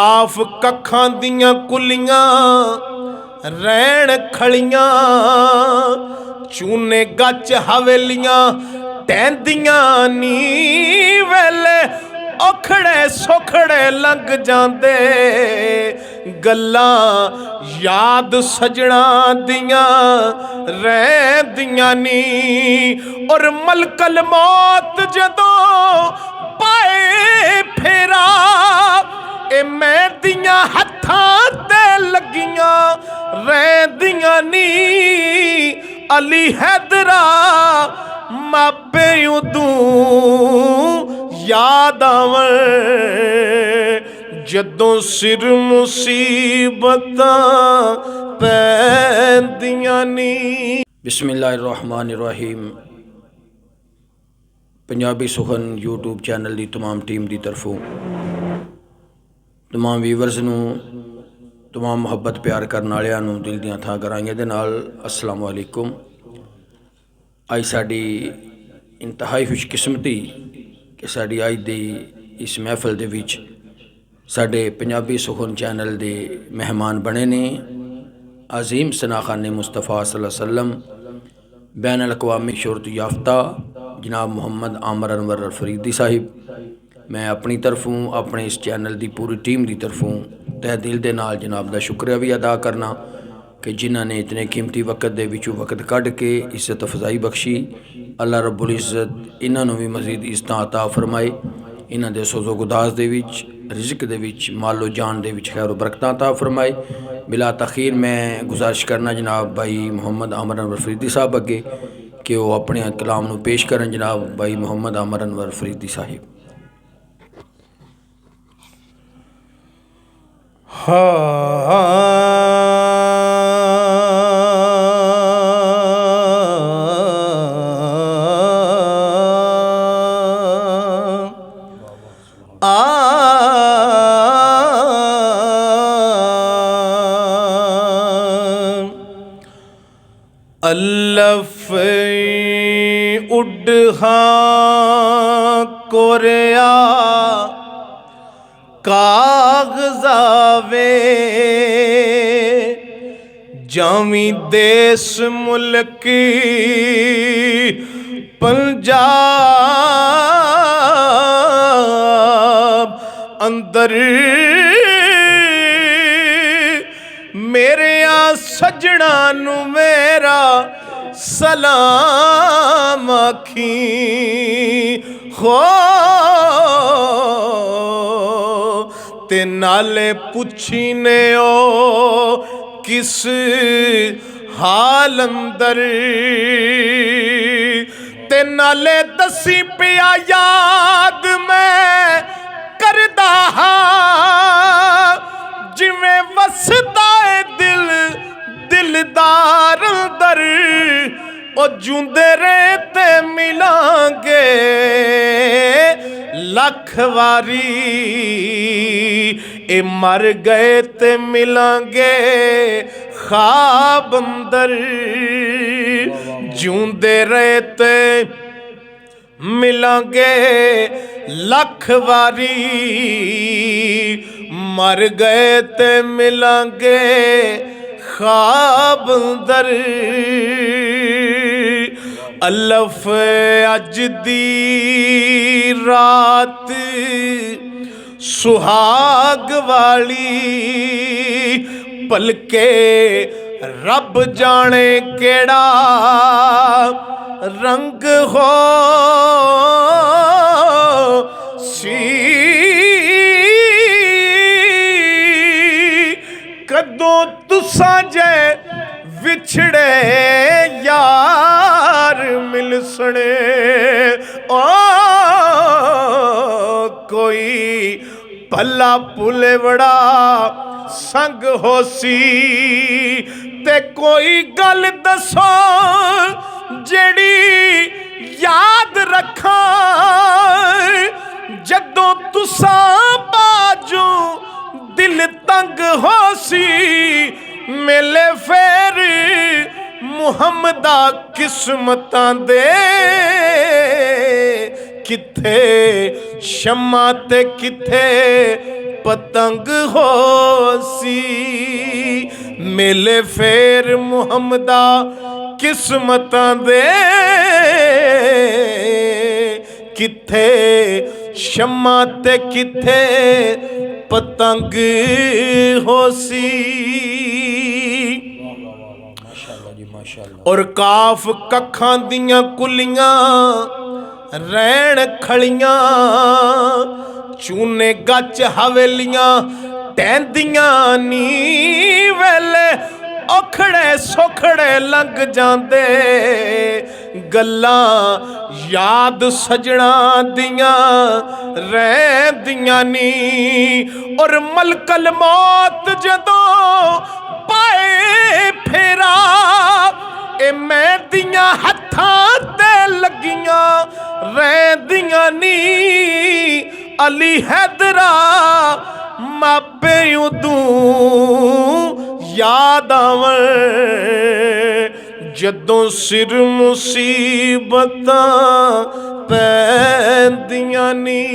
Of ਕੱਖਾਂ ਦੀਆਂ ਕੁਲੀਆਂ ਰਹਿਣ ਖਲੀਆਂ ਚੂਨੇ ਗੱਚ ਹਵੇਲੀਆਂ ਟਹਿੰਦੀਆਂ ਨੀ ਵੇਲੇ ਔਖੜੇ ਸੌਖੜੇ ਲੰਘ ਜਾਂਦੇ ਗੱਲਾਂ ਯਾਦ ਸਜਣਾ ਦੀਆਂ ਰਹਿੰਦੀਆਂ ਨੀ ਔਰ ਮਲਕਲ ਮੌਤ ਜਦੋਂ ਪਾਏ ਫੇਰਾ ए मैं दियां हत्थां ते लगियां रहंदियां नी अली हैदरा मापे उदूं याद आवन जदों सिर मुसीबतां पैंदियां नी। बिस्मिल्लाहिर्रहमानिर्रहीम। पंजाबी सुखन यूट्यूब चैनल की तमाम टीम की तरफों तमाम ਵੀਵਰਸ ਨੂੰ तमाम ਮੁਹੱਬਤ प्यार करने वालिਆਂ ਨੂੰ दिल ਦੀਆਂ ਥਾਂ ਕਰਾਂਗੇ ਦੇ ਨਾਲ अस्सलाम वालेकुम। ਅੱਜ ਸਾਡੀ इंतहाई खुशकिस्मती कि साड़ी अज की इस महफिल दे विच साडे पंजाबी सुखन चैनल के मेहमान बने ने अजीम सनाखाने मुस्तफ़ा सल्लल्लाहु अलैहि वसल्लम बैन अल-अक़वामी शोहरत याफ्ता जनाब मुहम्मद आमर अनवर फरीदी साहिब। मैं अपनी तरफों अपने इस चैनल की पूरी टीम की तरफों तह दिल के नाल जनाब का शुक्रिया भी अदा करना कि जिन्होंने इतने कीमती वक्त के विचों वक्त कढ़ के इज्जत अफजाई बख्शी। अल्लाह रब्बुल इज़्ज़त इन्हों भी मजीद इज़्ज़त अता फरमाए, इन्हों के सोज़ो गुदास के रिज़्क के मालो जान के खैर बरकत अता फरमाए। बिला तखीर मैं गुजारिश करना जनाब भाई मुहम्मद आमर अनवर फरीदी साहब अगे कि वो अपने कलाम को पेश करन। जनाब भाई मुहम्मद आमर अनवर फरीदी साहिब। अल्लफ उड्हा कोरिया कागज़ावे जामी देश मुल्क पंजाब अंदर मेरे सजना नू मेरा सलाम आखी हो ते नाले पुछी ने ओ किस हाल अंदर ते नाले दसी पिया याद मैं करदा हां जिवें वसदा दिल दिलदार अंदर ओ जूंदे रहे ते मिलांगे लख वारी ए मर गए ते मिलांगे ख्वाब अंदर जूंदे रहे ते मिलांगे लख वारी मर गए ते मिलांगे ख्वाब अंदर। अल्लफ अज दी रात सुहाग वाली पलके रब जाने केड़ा रंग हो सी कदों तुसां जे विछड़े यार मिल सने ओ कोई भला भुले बड़ा संग होसी ते कोई गल दसो जेड़ी याद रखा जदों तुसां बाजू दिल तंग होसी मेले फेर मुहम्मदा किस्मतां दे किथे शम्मा ते किथे पतंग होसी। मेले फेर मुहम्मदा किस्मतां दे, किथे शम्मा ते किथे पतंग होसी। और काफ कखां दियां कुलियां रैण खड़ियां, चूने गच हवेलियां टहंदियां नी वेले औखड़े सोखड़े लंघ जांदे। गल्लां याद सजना दियां रहिंदियां नी। और मलकल मौत जदों पाए फेरा, ए मैं दियां हत्थां ते लगियां रहिंदियां नी। अली हैदरा मापे उदूं याद आवन, जदों सिर मुसीबतां पैंदियां नी।